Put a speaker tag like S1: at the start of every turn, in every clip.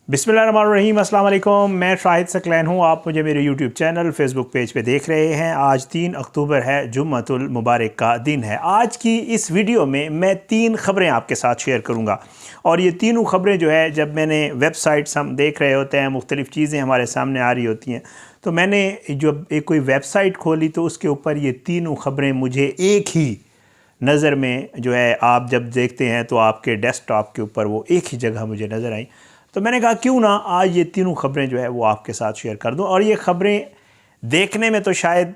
S1: बिस्मिल्लाहिर्रहमानिर्रहीम, अस्सलाम वालेकुम। मैं शाहिद सकलैन हूँ। आप मुझे मेरे यूट्यूब चैनल फेसबुक पेज पे देख रहे हैं। आज 3 अक्टूबर है, जुम्मतुल मुबारक का दिन है। आज की इस वीडियो में मैं 3 ख़बरें आपके साथ शेयर करूँगा और ये तीनों ख़बरें जो है, जब मैंने वेबसाइट्स हम देख रहे होते हैं, मुख्तलिफ़ चीज़ें हमारे सामने आ रही होती हैं, तो मैंने जब एक कोई वेबसाइट खोली तो उसके ऊपर ये तीनों ख़बरें मुझे एक ही नज़र में जो है, आप जब देखते हैं तो आपके डेस्कटॉप के ऊपर वो एक ही जगह मुझे नज़र आई। तो मैंने कहा क्यों ना आज ये तीनों ख़बरें जो है वो आपके साथ शेयर कर दूं। और ये ख़बरें देखने में तो शायद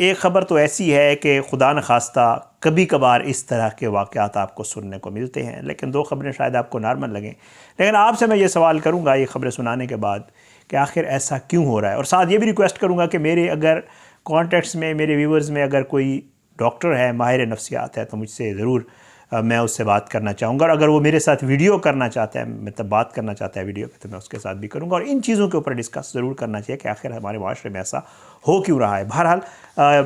S1: एक ख़बर तो ऐसी है कि खुदा न खास्ता कभी कभार इस तरह के वाक़यात आपको सुनने को मिलते हैं, लेकिन 2 ख़बरें शायद आपको नॉर्मल लगें। लेकिन आपसे मैं ये सवाल करूँगा ये ख़बरें सुनाने के बाद कि आखिर ऐसा क्यों हो रहा है। और साथ ये भी रिक्वेस्ट करूँगा कि मेरे अगर कॉन्टेक्ट्स में, मेरे व्यूवर्स में अगर कोई डॉक्टर है, माहिर नफ्सियात है, तो मुझसे ज़रूर मैं उससे बात करना चाहूँगा। और अगर वो मेरे साथ वीडियो करना चाहता है, मतलब बात करना चाहता है वीडियो पे, तो मैं उसके साथ भी करूँगा। और इन चीज़ों के ऊपर डिस्कस ज़रूर करना चाहिए कि आखिर हमारे माशरे में ऐसा हो क्यों रहा है। बहरहाल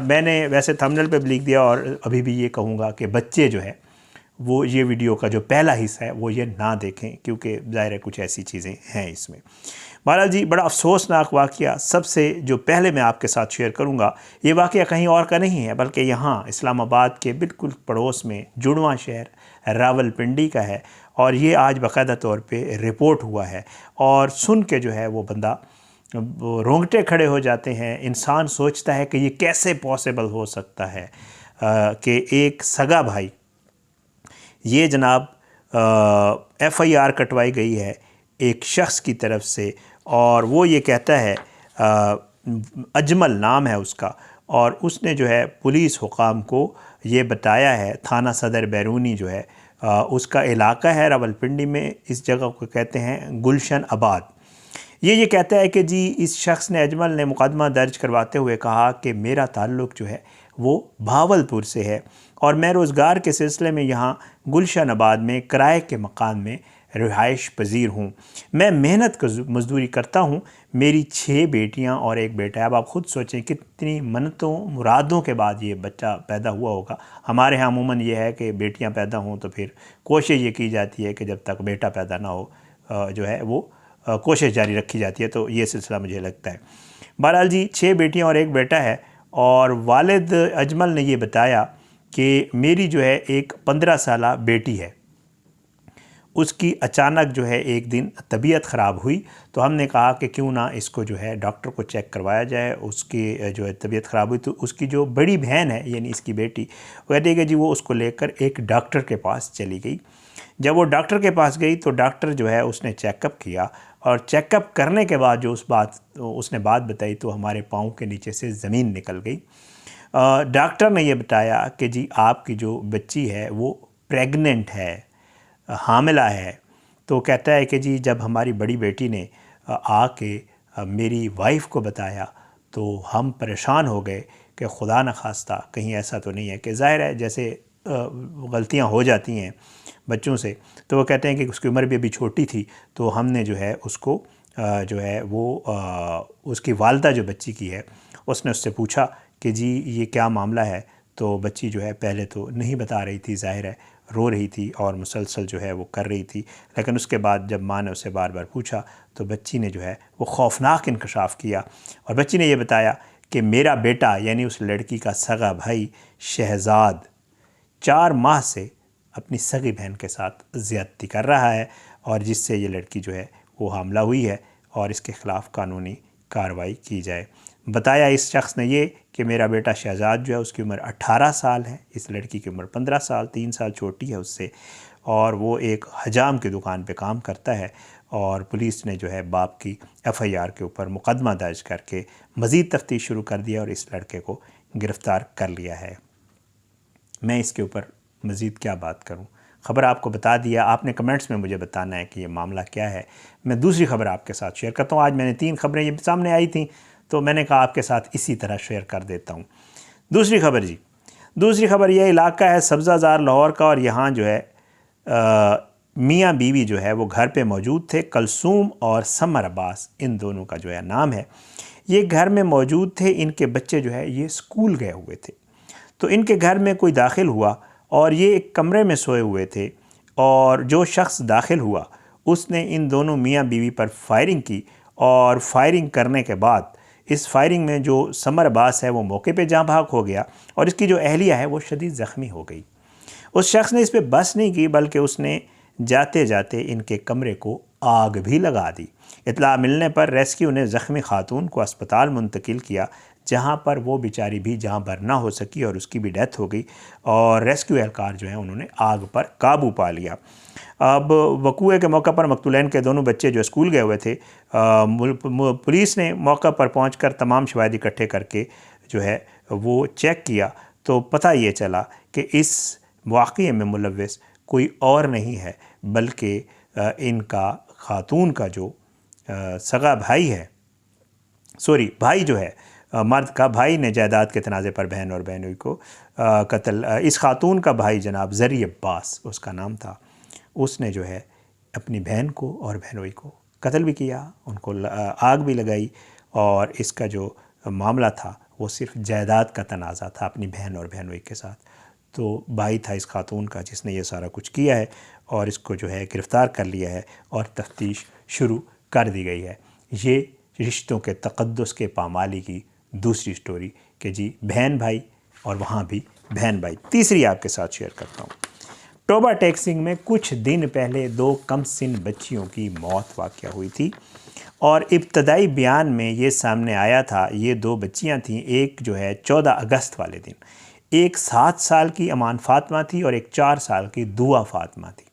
S1: मैंने वैसे थंबनेल पे भी लिख दिया और अभी भी ये कहूँगा कि बच्चे जो है वो ये वीडियो का जो पहला हिस्सा है वो ये ना देखें, क्योंकि ज़ाहिर है कुछ ऐसी चीज़ें हैं इसमें। महाराज जी, बड़ा अफसोसनाक वाक़या सबसे जो पहले मैं आपके साथ शेयर करूँगा, ये वाक़या कहीं और का नहीं है, बल्कि यहाँ इस्लामाबाद के बिल्कुल पड़ोस में जुड़वां शहर रावलपिंडी का है। और ये आज बाकायदा तौर पे रिपोर्ट हुआ है और सुन के जो है वो बंदा रोंगटे खड़े हो जाते हैं। इंसान सोचता है कि ये कैसे पॉसिबल हो सकता है कि एक सगा भाई, ये जनाब FIR कटवाई गई है एक शख्स की तरफ से, और वो ये कहता है, अजमल नाम है उसका, और उसने जो है पुलिस हुकाम को ये बताया है, थाना सदर बैरूनी जो है उसका इलाका है रावलपिंडी में, इस जगह को कहते हैं गुलशन आबाद। ये कहता है कि जी इस शख्स ने, अजमल ने, मुकदमा दर्ज करवाते हुए कहा कि मेरा ताल्लुक़ जो है वो भावलपुर से है और मैं रोज़गार के सिलसिले में यहाँ गुलशन आबाद में किराए के मकान में रिहाइश पजीर हूँ। मैं मेहनत मजदूरी करता हूँ। मेरी 6 बेटियाँ और 1 बेटा है। अब आप ख़ुद सोचें कितनी मन्नतों मुरादों के बाद ये बच्चा पैदा हुआ होगा। हमारे यहाँ अमूमन ये है कि बेटियाँ पैदा हों तो फिर कोशिश ये की जाती है कि जब तक बेटा पैदा ना हो जो है वो कोशिश जारी रखी जाती है। तो ये सिलसिला मुझे लगता है। बहरहाल जी, 6 बेटियाँ और 1 बेटा है। और वालिद अजमल ने ये बताया कि मेरी जो है एक 15 साला बेटी है, उसकी अचानक जो है एक दिन तबीयत ख़राब हुई, तो हमने कहा कि क्यों ना इसको जो है डॉक्टर को चेक करवाया जाए। उसकी जो है तबीयत ख़राब हुई तो उसकी जो बड़ी बहन है, यानी इसकी बेटी, वो कहती है कि जी वो उसको लेकर एक डॉक्टर के पास चली गई। जब वो डॉक्टर के पास गई तो डॉक्टर जो है उसने चेकअप किया, और चेकअप करने के बाद जो उसने बात बताई तो हमारे पाँव के नीचे से ज़मीन निकल गई। डॉक्टर ने ये बताया कि जी आपकी जो बच्ची है वो प्रेग्नेंट है, हामिला है। तो कहता है कि जी जब हमारी बड़ी बेटी ने आके मेरी वाइफ को बताया तो हम परेशान हो गए कि खुदा न खास्ता कहीं ऐसा तो नहीं है, कि ज़ाहिर है जैसे गलतियां हो जाती हैं बच्चों से। तो वो कहते हैं कि उसकी उम्र भी अभी छोटी थी, तो हमने जो है उसको जो है वो उसकी वालदा जो बच्ची की है, उसने उससे पूछा कि जी ये क्या मामला है। तो बच्ची जो है पहले तो नहीं बता रही थी, ज़ाहिर है रो रही थी और मुसलसल जो है वो कर रही थी। लेकिन उसके बाद जब माँ ने उससे बार बार पूछा तो बच्ची ने जो है वो खौफनाक इंकशाफ किया, और बच्ची ने ये बताया कि मेरा बेटा, यानी उस लड़की का सगा भाई शहजाद, 4 माह से अपनी सगी बहन के साथ ज़्यादती कर रहा है, और जिससे ये लड़की जो है वो हामला हुई है और इसके ख़िलाफ़ कानूनी कार्रवाई की जाए। बताया इस शख्स ने ये कि मेरा बेटा शहजाद जो है उसकी उम्र 18 साल है, इस लड़की की उम्र 15 साल, 3 साल छोटी है उससे, और वो एक हजाम की दुकान पे काम करता है। और पुलिस ने जो है बाप की FIR के ऊपर मुकदमा दर्ज करके मज़ीद तफ्तीश शुरू कर दिया और इस लड़के को गिरफ़्तार कर लिया है। मैं इसके ऊपर मज़ीद क्या बात करूं, ख़बर आपको बता दिया। आपने कमेंट्स में मुझे बताना है कि ये मामला क्या है। मैं दूसरी ख़बर आपके साथ शेयर करता हूं। आज मैंने 3 ख़बरें ये सामने आई थी, तो मैंने कहा आपके साथ इसी तरह शेयर कर देता हूं। दूसरी ख़बर जी, दूसरी ख़बर यह इलाका है सब्ज़ाज़ार लाहौर का, और यहाँ जो है मियाँ बीवी जो है वो घर पे मौजूद थे। कलसूम और समर अब्बास इन दोनों का जो है नाम है। ये घर में मौजूद थे, इनके बच्चे जो है ये स्कूल गए हुए थे। तो इनके घर में कोई दाखिल हुआ और ये एक कमरे में सोए हुए थे, और जो शख्स दाखिल हुआ उसने इन दोनों मियाँ बीवी पर फायरिंग की और फायरिंग करने के बाद इस फायरिंग में जो समर अब्बास है वो मौके पे जाँ भाग हो गया और इसकी जो अहलिया है वो शदीद ज़ख्मी हो गई। उस शख्स ने इस पर बस नहीं की बल्कि उसने जाते जाते इनके कमरे को आग भी लगा दी। इत्तला मिलने पर रेस्क्यू ने ज़ख्मी खातून को अस्पताल मुंतकिल किया, जहां पर वो बेचारी भी जहां भर ना हो सकी और उसकी भी डेथ हो गई और रेस्क्यू एहलकार जो है उन्होंने आग पर काबू पा लिया। अब वकूए के मौका पर मकतूलैन के दोनों बच्चे जो स्कूल गए हुए थे, पुलिस ने मौका पर पहुंचकर तमाम शवाहिद इकट्ठे करके जो है वो चेक किया तो पता ये चला कि इस वाक़ये में मुलव्विस कोई और नहीं है बल्कि इनका खातून का जो सगा भाई है, भाई जो है मर्द का भाई ने जायदाद के तनाज़े पर बहन और बहनोई को कत्ल, इस खातून का भाई जनाब ज़री अब्बास उसका नाम था, उसने जो है अपनी बहन को और बहनोई को कत्ल भी किया, उनको आग भी लगाई और इसका जो मामला था वो सिर्फ जायदाद का तनाज़ा था अपनी बहन और बहनोई के साथ। तो भाई था इस खातून का जिसने ये सारा कुछ किया है और इसको जो है गिरफ़्तार कर लिया है और तफ्तीश शुरू कर दी गई है। ये रिश्तों के तक़द्दुस के पामाली की दूसरी स्टोरी कि जी बहन भाई और वहाँ भी बहन भाई। तीसरी आपके साथ शेयर करता हूँ। टोबा टेक्सिंग में कुछ दिन पहले 2 कमसिन बच्चियों की मौत वाक़या हुई थी और इब्तदाई बयान में ये सामने आया था, ये 2 बच्चियाँ थीं, एक जो है 14 अगस्त वाले दिन, एक 7 साल की अमान फ़ातिमा थी और एक 4 साल की दुआ फ़ातिमा थी।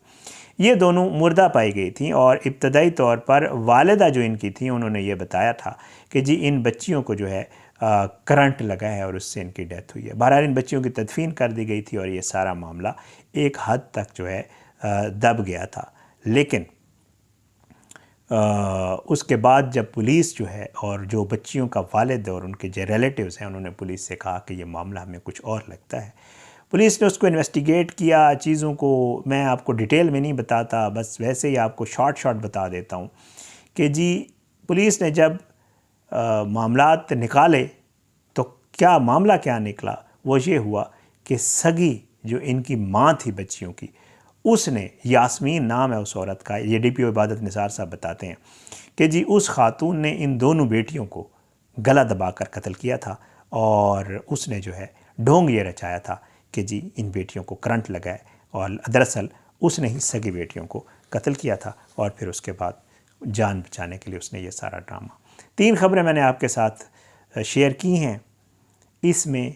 S1: ये दोनों मुर्दा पाई गई थी और इब्तदाई तौर पर वालिदा जो इनकी थी उन्होंने ये बताया था कि जी इन बच्चियों को जो है करंट लगा है और उससे इनकी डेथ हुई है। बहरहाल इन बच्चियों की तदफीन कर दी गई थी और ये सारा मामला एक हद तक जो है दब गया था। लेकिन उसके बाद जब पुलिस जो है और जो बच्चियों का वालिद और उनके जो रिलेटिव्स हैं उन्होंने पुलिस से कहा कि ये मामला हमें कुछ और लगता है, पुलिस ने उसको इन्वेस्टिगेट किया। चीज़ों को मैं आपको डिटेल में नहीं बताता, बस वैसे ही आपको शॉर्ट बता देता हूँ कि जी पुलिस ने जब मामलात निकाले तो क्या मामला क्या निकला, वो ये हुआ कि सगी जो इनकी माँ थी बच्चियों की, उसने, यास्मीन नाम है उस औरत का, ये DPO इबादत निसार साहब बताते हैं कि जी उस खातून ने इन दोनों बेटियों को गला दबाकर कत्ल किया था और उसने जो है ढोंग ये रचाया था कि जी इन बेटियों को करंट लगाए और दरअसल उसने ही सगी बेटियों को कत्ल किया था और फिर उसके बाद जान बचाने के लिए उसने ये सारा ड्रामा। 3 खबरें मैंने आपके साथ शेयर की हैं, इसमें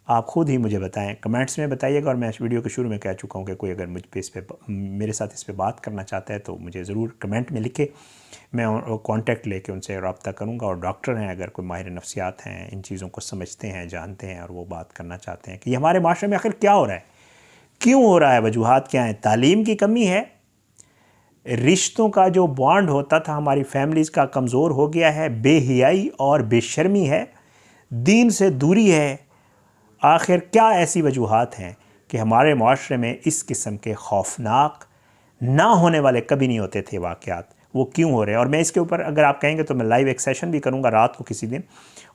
S1: आप ख़ुद ही मुझे बताएं, कमेंट्स में बताइएगा। और मैं इस वीडियो के शुरू में कह चुका हूँ कि कोई अगर मुझ पे मेरे साथ इस पे बात करना चाहता है तो मुझे ज़रूर कमेंट में लिखे, मैं कॉन्टेक्ट लेके उनसे रब्ता करूँगा। और डॉक्टर हैं, अगर कोई माहिर नफ्सियात हैं, इन चीज़ों को समझते हैं, जानते हैं और वो बात करना चाहते हैं कि ये हमारे माशरे में आखिर क्या हो रहा है, क्यों हो रहा है, वजूहात क्या हैं, तालीम की कमी है, रिश्तों का जो बॉन्ड होता था हमारी फैमिलीज़ का कमज़ोर हो गया है, बेहियाई और बेशर्मी है, दीन से दूरी है, आखिर क्या ऐसी वजूहात हैं कि हमारे माशरे में इस किस्म के खौफनाक ना होने वाले कभी नहीं होते थे वाक़यात, वो क्यों हो रहे हैं। और मैं इसके ऊपर अगर आप कहेंगे तो मैं लाइव एक सेशन भी करूँगा रात को किसी दिन,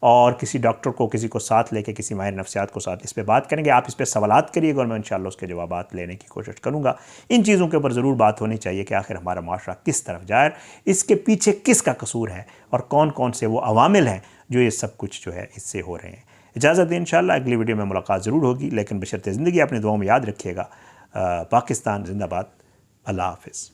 S1: और किसी डॉक्टर को, किसी को साथ लेके, किसी माहिर नफ्सियात को साथ इस पर बात करेंगे। आप इस पर सवालात करिएगा और मैं इंशाअल्लाह उसके जवाबात लेने की कोशिश करूँगा। इन चीज़ों के ऊपर ज़रूर बात होनी चाहिए कि आखिर हमारा माशरा किस तरफ जाए, इसके पीछे किसका कसूर है और कौन कौन से वो अवामिल हैं जो ये सब कुछ जो है इससे हो रहे हैं। इजाज़त दें, इंशाअल्लाह अगली वीडियो में मुलाकात ज़रूर होगी, लेकिन बशर्ते ज़िंदगी अपनी दुआओं में याद रखिएगा। पाकिस्तान जिंदाबाद। अल्लाह हाफ़िज़।